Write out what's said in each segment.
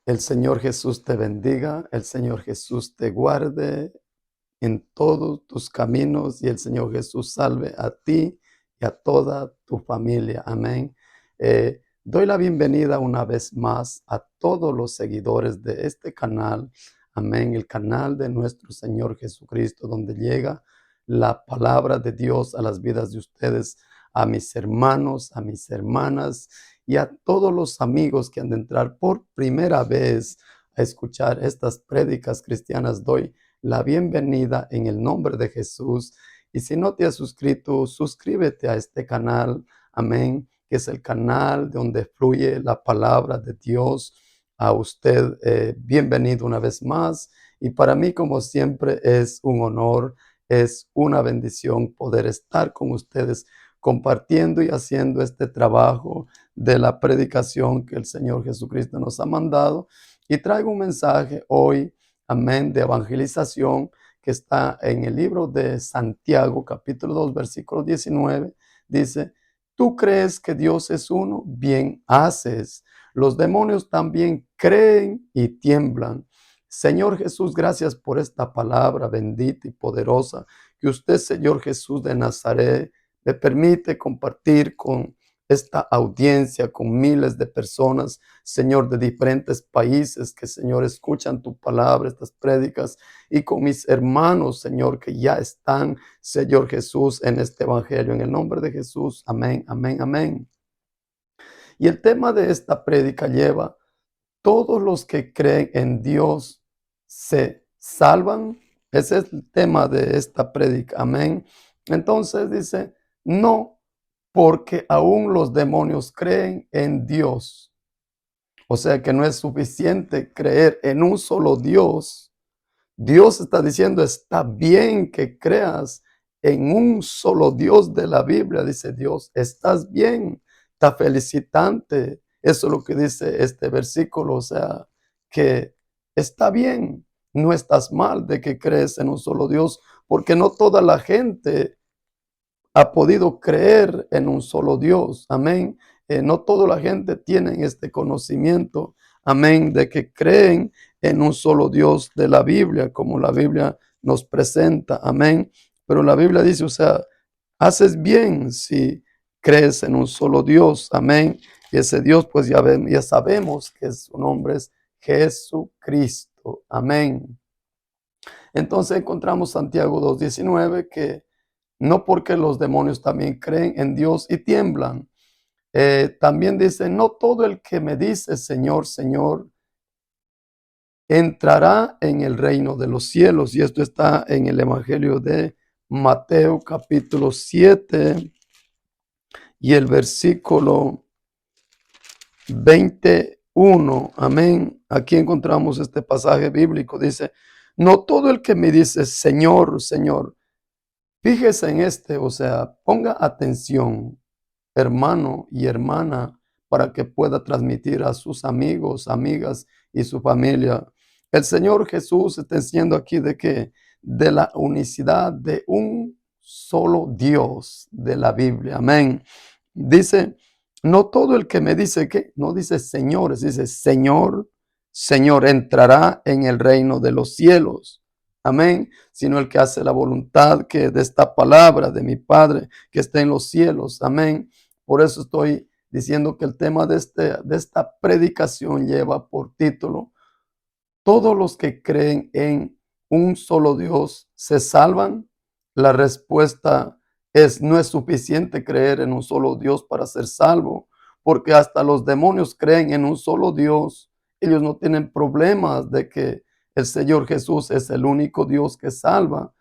El Señor Jesús te bendiga, el Señor Jesús te guarde en todos tus caminos y el Señor Jesús salve a ti y a toda tu familia. Amén. Doy la bienvenida una vez más a todos los seguidores de este canal. Amén. El canal de nuestro Señor Jesucristo, donde llega la palabra de Dios a las vidas de ustedes, a mis hermanos, a mis hermanas y a todos los amigos que han de entrar por primera vez a escuchar estas prédicas cristianas. Doy la bienvenida en el nombre de Jesús. Y si no te has suscrito, suscríbete a este canal. Amén. Que es el canal donde fluye la palabra de Dios. A usted, bienvenido una vez más. Y para mí, como siempre, es un honor, es una bendición poder estar con ustedes compartiendo y haciendo este trabajo de la predicación que el Señor Jesucristo nos ha mandado. Y traigo un mensaje hoy, amén, de evangelización que está en el libro de Santiago, capítulo 2, versículo 19. Dice: ¿tú crees que Dios es uno? Bien haces. Los demonios también creen y tiemblan. Señor Jesús, gracias por esta palabra bendita y poderosa que usted, Señor Jesús de Nazaret, me permite compartir con esta audiencia, con miles de personas, Señor, de diferentes países que, Señor, escuchan tu palabra, estas prédicas, y con mis hermanos, Señor, que ya están, Señor Jesús, en este evangelio. En el nombre de Jesús, amén, amén, amén. Y el tema de esta prédica lleva: todos los que creen en Dios se salvan. Ese es el tema de esta prédica, amén. Entonces dice: no, porque aún los demonios creen en Dios. O sea que no es suficiente creer en un solo Dios. Dios está diciendo: está bien que creas en un solo Dios de la Biblia. Dice Dios: estás bien, está felicitante. Eso es lo que dice este versículo. O sea, que está bien, no estás mal de que crees en un solo Dios, porque no toda la gente ha podido creer en un solo Dios. Amén. No toda la gente tiene este conocimiento. Amén. De que creen en un solo Dios de la Biblia, como la Biblia nos presenta. Amén. Pero la Biblia dice, o sea, haces bien si crees en un solo Dios. Amén. Y ese Dios, pues ya sabemos que su nombre es Jesucristo. Amén. Entonces encontramos Santiago 2:19, que no porque los demonios también creen en Dios y tiemblan. También dice: no todo el que me dice Señor, Señor, entrará en el reino de los cielos. Y esto está en el Evangelio de Mateo, capítulo 7 y el versículo 21. Amén. Aquí encontramos este pasaje bíblico. Dice: no todo el que me dice Señor, Señor. Fíjese en o sea, ponga atención, hermano y hermana, para que pueda transmitir a sus amigos, amigas y su familia. El Señor Jesús está diciendo aquí de que de la unicidad de un solo Dios de la Biblia. Amén. Dice: no todo el que me dice que, no dice señores, dice Señor, Señor, entrará en el reino de los cielos. Amén. Sino el que hace la voluntad que de esta palabra de mi Padre que está en los cielos. Amén. Por eso estoy diciendo que el tema de esta predicación lleva por título: ¿todos los que creen en un solo Dios se salvan? La respuesta es: no es suficiente creer en un solo Dios para ser salvo, porque hasta los demonios creen en un solo Dios. Ellos no tienen problemas de que el Señor Jesús es el único Dios que salva,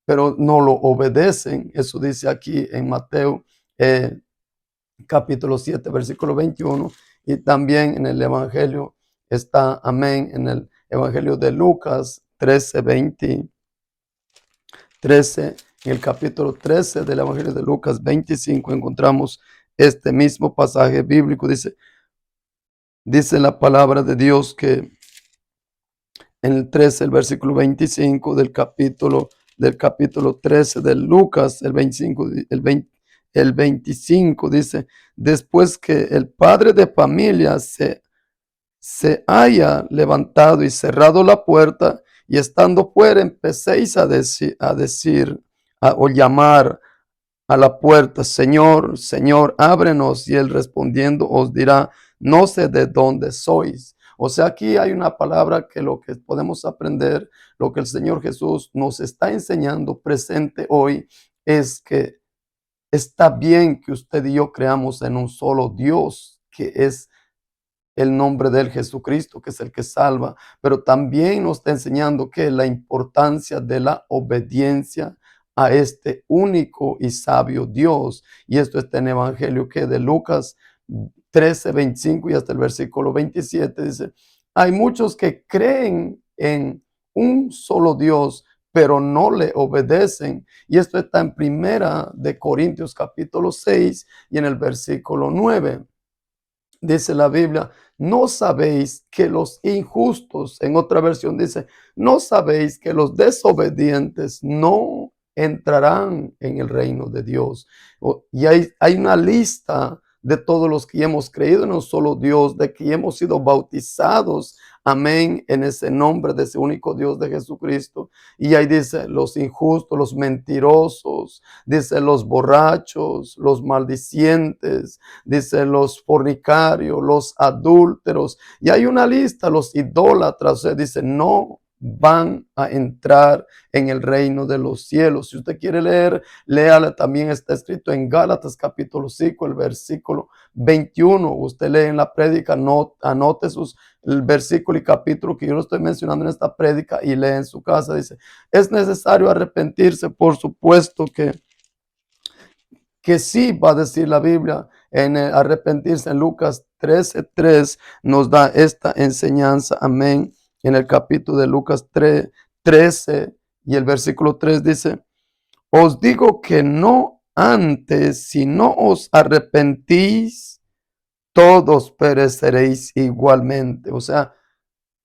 pero no lo obedecen. Eso dice aquí en Mateo capítulo 7, versículo 21, y también en el Evangelio está, amén, en el Evangelio de Lucas 13, en el capítulo 13 del Evangelio de Lucas 25 encontramos este mismo pasaje bíblico. Dice la palabra de Dios que en el 13, el versículo 25 del capítulo 13 de Lucas, el 25 dice: después que el padre de familia se se haya levantado y cerrado la puerta, y estando fuera empecéis o llamar a la puerta, Señor, Señor, ábrenos, y él respondiendo os dirá, no sé de dónde sois. O sea, aquí hay una palabra que lo que podemos aprender, lo que el Señor Jesús nos está enseñando presente hoy, es que está bien que usted y yo creamos en un solo Dios, que es el nombre de él, Jesucristo, que es el que salva, pero también nos está enseñando que la importancia de la obediencia a este único y sabio Dios. Y esto está en Evangelio que de Lucas 13:25 y hasta el versículo 27 dice, hay muchos que creen en un solo Dios, pero no le obedecen. Y esto está en Primera de Corintios capítulo 6 y en el versículo 9. Dice la Biblia, no sabéis que los injustos, en otra versión dice, no sabéis que los desobedientes no entrarán en el reino de Dios. Y hay una lista de todos los que hemos creído en un solo Dios, de que hemos sido bautizados, amén, en ese nombre de ese único Dios de Jesucristo. Y ahí dice, los injustos, los mentirosos, dice los borrachos, los maldicientes, dice los fornicarios, los adúlteros, y hay una lista, los idólatras, o sea, dice, no van a entrar en el reino de los cielos. Si usted quiere leer, léale, también está escrito en Gálatas capítulo 5, el versículo 21. Usted lee en la prédica, no, anote el versículo y capítulo que yo lo estoy mencionando en esta prédica y lee en su casa. Dice, es necesario arrepentirse, por supuesto que sí va a decir la Biblia en arrepentirse. En Lucas 13:3 nos da esta enseñanza, amén. En el capítulo de Lucas 13 y el versículo 3 dice, os digo que no antes, si no os arrepentís, todos pereceréis igualmente. O sea,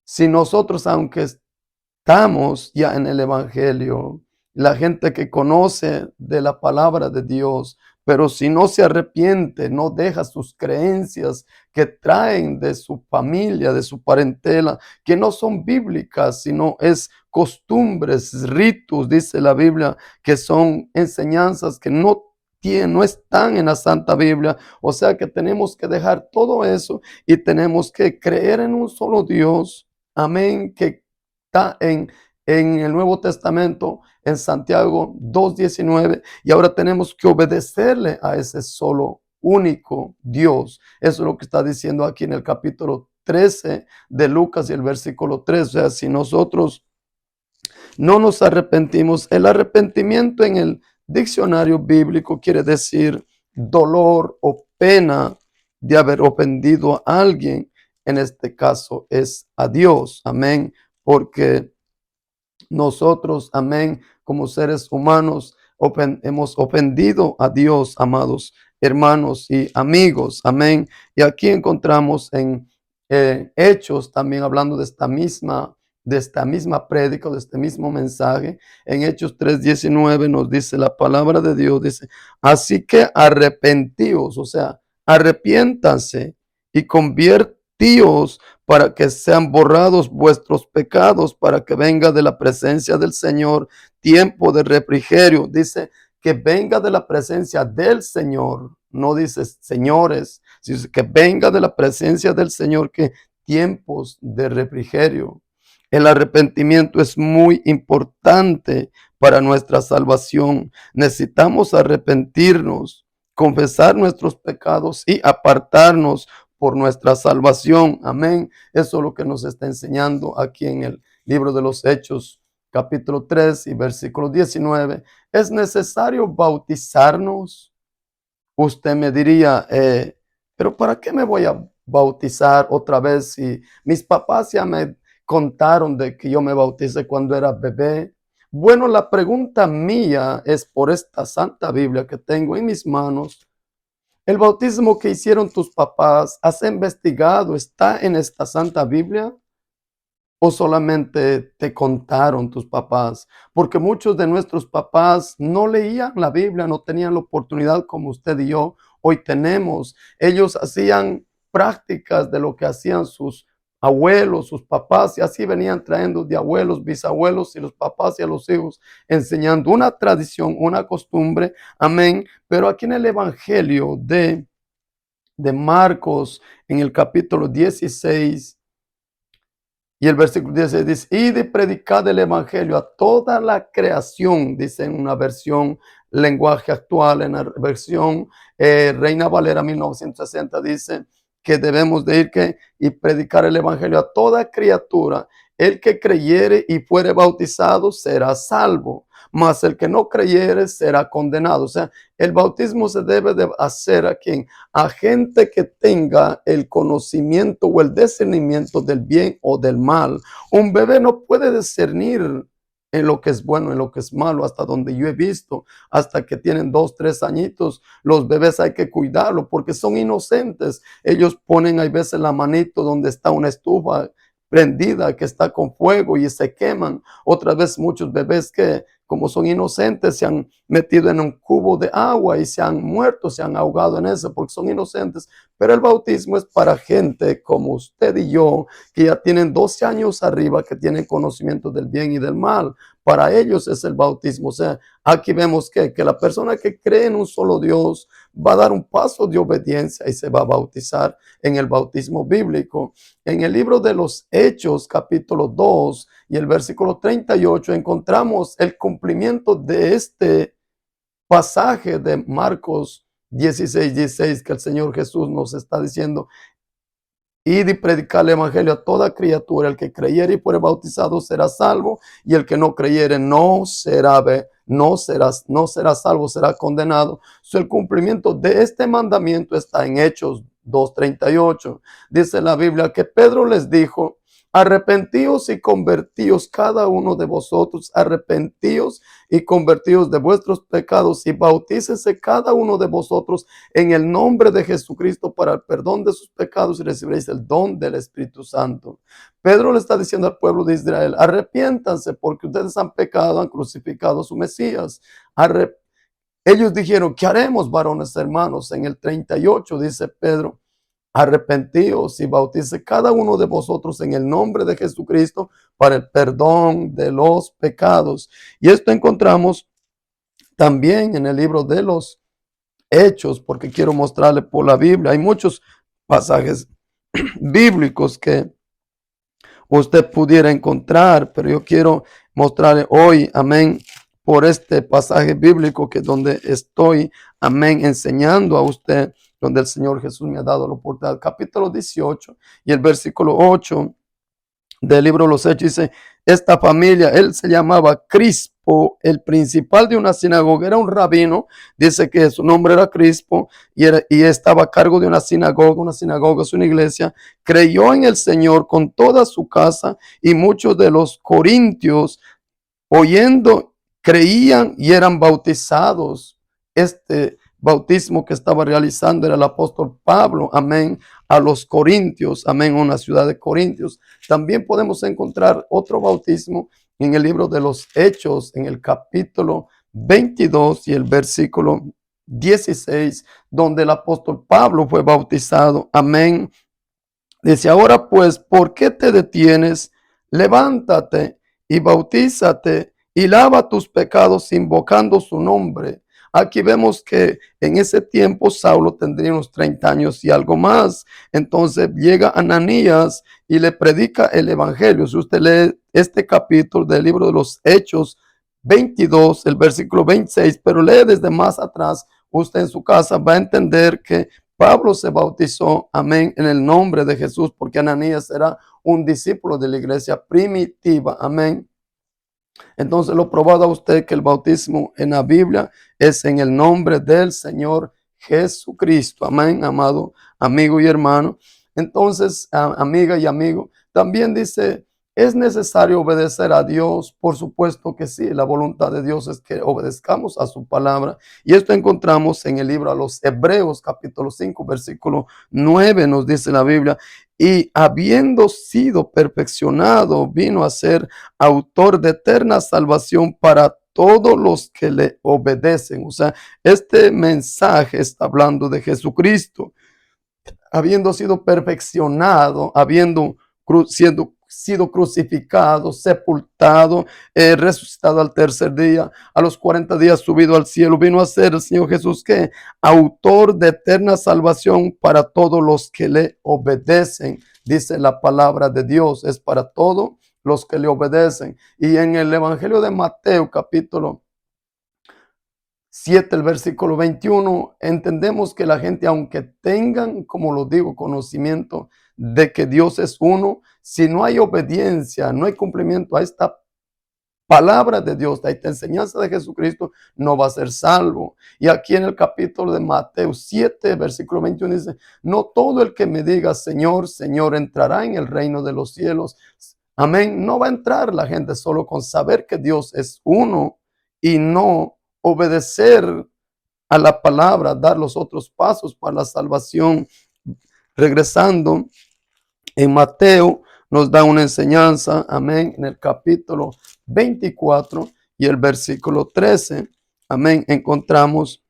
si nosotros, aunque estamos ya en el Evangelio, la gente que conoce de la palabra de Dios, pero si no se arrepiente, no deja sus creencias que traen de su familia, de su parentela, que no son bíblicas, sino es costumbres, ritos, dice la Biblia, que son enseñanzas que no están en la Santa Biblia. O sea que tenemos que dejar todo eso y tenemos que creer en un solo Dios. Amén, que está en el Nuevo Testamento, en Santiago 2:19, y ahora tenemos que obedecerle a ese solo único Dios. Eso es lo que está diciendo aquí en el capítulo 13 de Lucas y el versículo 3. O sea, si nosotros no nos arrepentimos, el arrepentimiento en el diccionario bíblico quiere decir dolor o pena de haber ofendido a alguien. En este caso es a Dios, amén, porque nosotros, amén, como seres humanos, hemos ofendido a Dios, amados hermanos y amigos, amén. Y aquí encontramos en Hechos, también hablando de esta misma prédica, de este mismo mensaje, en Hechos 3:19 nos dice la palabra de Dios, dice, así que arrepentíos, o sea, arrepiéntanse y convertíos para que sean borrados vuestros pecados, para que venga de la presencia del Señor tiempo de refrigerio. Dice que venga de la presencia del Señor, no dice señores, sino que venga de la presencia del Señor, que tiempos de refrigerio. El arrepentimiento es muy importante para nuestra salvación. Necesitamos arrepentirnos, confesar nuestros pecados y apartarnos por nuestra salvación. Amén. Eso es lo que nos está enseñando aquí en el libro de los Hechos, capítulo 3 y versículo 19. ¿Es necesario bautizarnos? Usted me diría, pero ¿para qué me voy a bautizar otra vez si mis papás ya me contaron de que yo me bauticé cuando era bebé? Bueno, la pregunta mía es por esta Santa Biblia que tengo en mis manos. ¿El bautismo que hicieron tus papás, has investigado, está en esta Santa Biblia? ¿O solamente te contaron tus papás? Porque muchos de nuestros papás no leían la Biblia, no tenían la oportunidad como usted y yo hoy tenemos. Ellos hacían prácticas de lo que hacían sus abuelos, sus papás, y así venían trayendo de abuelos, bisabuelos y los papás y a los hijos, enseñando una tradición, una costumbre, amén. Pero aquí en el Evangelio de Marcos, en el capítulo 16, y el versículo 16 dice, y de predicar el evangelio a toda la creación, dice en una versión lenguaje actual, en la versión Reina Valera 1960, dice que debemos de ir y predicar el evangelio a toda criatura. El que creyere y fuere bautizado será salvo, mas el que no creyere será condenado. O sea, el bautismo se debe de hacer a quien, a gente que tenga el conocimiento o el discernimiento del bien o del mal. Un bebé no puede discernir en lo que es bueno, en lo que es malo, hasta donde yo he visto, hasta que tienen 2, 3 añitos, los bebés hay que cuidarlos porque son inocentes. Ellos ponen a veces la manito donde está una estufa prendida que está con fuego y se queman. Otra vez muchos bebés que como son inocentes se han metido en un cubo de agua y se han muerto, se han ahogado en eso porque son inocentes. Pero el bautismo es para gente como usted y yo, que ya tienen 12 años arriba, que tienen conocimiento del bien y del mal. Para ellos es el bautismo. O sea, aquí vemos que la persona que cree en un solo Dios va a dar un paso de obediencia y se va a bautizar en el bautismo bíblico. En el libro de los Hechos, capítulo 2 y el versículo 38, encontramos el cumplimiento de este pasaje de Marcos 16, 16, que el Señor Jesús nos está diciendo, id y predicar el evangelio a toda criatura, el que creyere y fuere bautizado será salvo, y el que no creyere no será salvo, será condenado. El cumplimiento de este mandamiento está en Hechos 2:38. Dice la Biblia que Pedro les dijo, arrepentíos y convertíos cada uno de vosotros, arrepentíos y convertíos de vuestros pecados y bautícese cada uno de vosotros en el nombre de Jesucristo para el perdón de sus pecados y recibiréis el don del Espíritu Santo. Pedro le está diciendo al pueblo de Israel, arrepiéntanse porque ustedes han pecado, han crucificado a su Mesías. Ellos dijeron, ¿qué haremos, varones hermanos? En el 38 dice Pedro, arrepentíos y bautice cada uno de vosotros en el nombre de Jesucristo para el perdón de los pecados. Y esto encontramos también en el libro de los Hechos, porque quiero mostrarle por la Biblia. Hay muchos pasajes bíblicos que usted pudiera encontrar, pero yo quiero mostrarle hoy, amén, por este pasaje bíblico que es donde estoy, amén, enseñando a usted, donde el Señor Jesús me ha dado la oportunidad. Capítulo 18 y el versículo 8 del libro de los Hechos dice, esta familia, él se llamaba Crispo, el principal de una sinagoga, era un rabino, dice que su nombre era Crispo y estaba a cargo de una sinagoga es una iglesia, creyó en el Señor con toda su casa y muchos de los corintios oyendo creían y eran bautizados. Este bautismo que estaba realizando era el apóstol Pablo, amén, a los corintios, amén, una ciudad de Corintios. También podemos encontrar otro bautismo en el libro de los Hechos, en el capítulo 22 y el versículo 16, donde el apóstol Pablo fue bautizado, amén. Dice, ahora pues, ¿por qué te detienes? Levántate y bautízate y lava tus pecados invocando su nombre. Aquí vemos que en ese tiempo Saulo tendría unos 30 años y algo más. Entonces llega Ananías y le predica el evangelio. Si usted lee este capítulo del libro de los Hechos 22, el versículo 26, pero lee desde más atrás, usted en su casa va a entender que Pablo se bautizó, amén, en el nombre de Jesús, porque Ananías era un discípulo de la iglesia primitiva, amén. Entonces lo probado a usted que el bautismo en la Biblia es en el nombre del Señor Jesucristo, amén, amado amigo y hermano. Entonces, amiga y amigo, también dice, ¿es necesario obedecer a Dios? Por supuesto que sí, la voluntad de Dios es que obedezcamos a su palabra. Y esto encontramos en el libro a los Hebreos, capítulo 5, versículo 9, nos dice la Biblia, y habiendo sido perfeccionado, vino a ser autor de eterna salvación para todos los que le obedecen. O sea, este mensaje está hablando de Jesucristo, habiendo sido perfeccionado, habiendo sido crucificado, sepultado, resucitado al tercer día, a los 40 días subido al cielo, vino a ser el Señor Jesús, que autor de eterna salvación para todos los que le obedecen. Dice la palabra de Dios, es para todos los que le obedecen. Y en el Evangelio de Mateo, capítulo 7, el versículo 21, entendemos que la gente, aunque tengan, como lo digo, conocimiento de que Dios es uno, si no hay obediencia, no hay cumplimiento a esta palabra de Dios, a esta enseñanza de Jesucristo, no va a ser salvo. Y aquí en el capítulo de Mateo 7, versículo 21 dice, no todo el que me diga Señor, Señor, entrará en el reino de los cielos. Amén. No va a entrar la gente solo con saber que Dios es uno y no obedecer a la palabra, dar los otros pasos para la salvación. Regresando en Mateo, nos da una enseñanza, amén, en el capítulo 24 y el versículo 13, amén, encontramos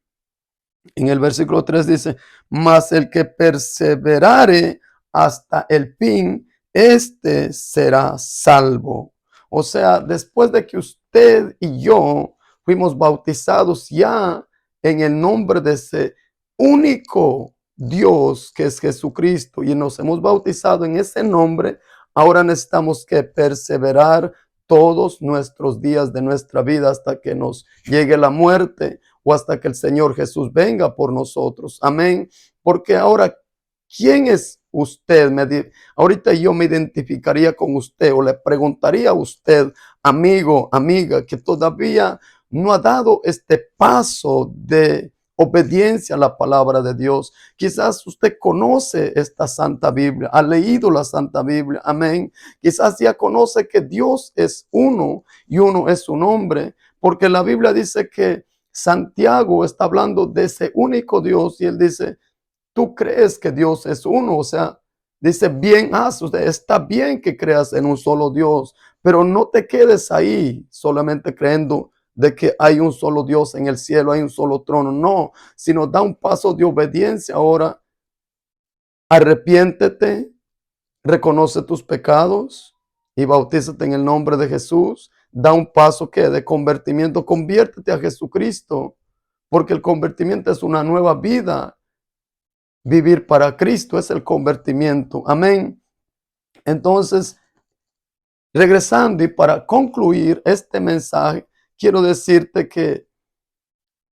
en el versículo 3 dice, mas el que perseverare hasta el fin, este será salvo. O sea, después de que usted y yo fuimos bautizados ya en el nombre de ese único Dios que es Jesucristo y nos hemos bautizado en ese nombre, ahora necesitamos que perseverar todos nuestros días de nuestra vida hasta que nos llegue la muerte o hasta que el Señor Jesús venga por nosotros. Amén. Porque ahora, ¿quién es usted? Ahorita yo me identificaría con usted o le preguntaría a usted, amigo, amiga, que todavía no ha dado este paso de obediencia a la palabra de Dios. Quizás usted conoce esta Santa Biblia, ha leído la Santa Biblia, amén. Quizás ya conoce que Dios es uno y uno es su nombre, porque la Biblia dice que Santiago está hablando de ese único Dios y él dice, tú crees que Dios es uno, o sea, dice, bien usted, está bien que creas en un solo Dios, pero no te quedes ahí solamente creyendo de que hay un solo Dios en el cielo, hay un solo trono, no, sino da un paso de obediencia ahora, arrepiéntete, reconoce tus pecados y bautízate en el nombre de Jesús, da un paso que de convertimiento, conviértete a Jesucristo, porque el convertimiento es una nueva vida. Vivir para Cristo es el convertimiento. Amén. Entonces, regresando y para concluir este mensaje, quiero decirte que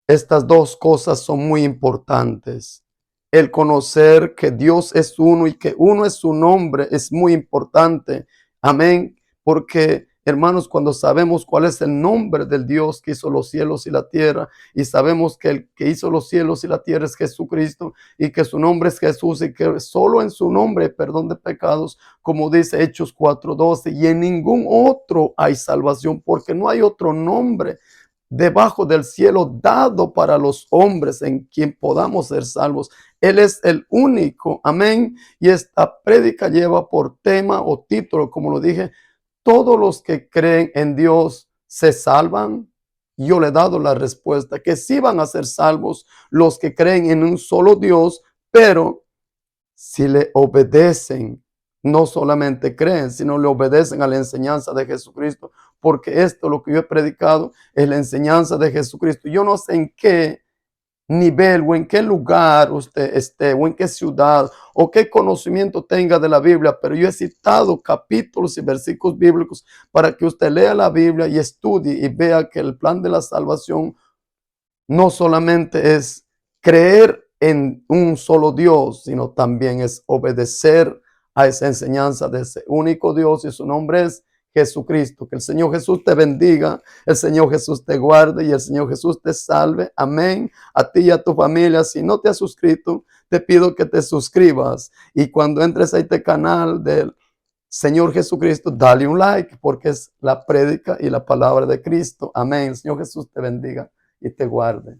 estas dos cosas son muy importantes. El conocer que Dios es uno y que uno es su nombre es muy importante. Amén. Porque, hermanos, cuando sabemos cuál es el nombre del Dios que hizo los cielos y la tierra, y sabemos que el que hizo los cielos y la tierra es Jesucristo, y que su nombre es Jesús, y que solo en su nombre hay perdón de pecados, como dice Hechos 4:12, y en ningún otro hay salvación, porque no hay otro nombre debajo del cielo dado para los hombres en quien podamos ser salvos. Él es el único, amén. Y esta prédica lleva por tema o título, como lo dije, todos los que creen en Dios se salvan. Yo le he dado la respuesta, que sí van a ser salvos los que creen en un solo Dios, pero si le obedecen, no solamente creen, sino le obedecen a la enseñanza de Jesucristo, porque esto, lo que yo he predicado, es la enseñanza de Jesucristo. Yo no sé en qué nivel o en qué lugar usted esté o en qué ciudad o qué conocimiento tenga de la Biblia, pero yo he citado capítulos y versículos bíblicos para que usted lea la Biblia y estudie y vea que el plan de la salvación no solamente es creer en un solo Dios, sino también es obedecer a esa enseñanza de ese único Dios y su nombre es Jesucristo. Que el Señor Jesús te bendiga, el Señor Jesús te guarde y el Señor Jesús te salve. Amén. A ti y a tu familia. Si no te has suscrito, te pido que te suscribas. Y cuando entres a este canal del Señor Jesucristo, dale un like porque es la prédica y la palabra de Cristo. Amén. El Señor Jesús te bendiga y te guarde.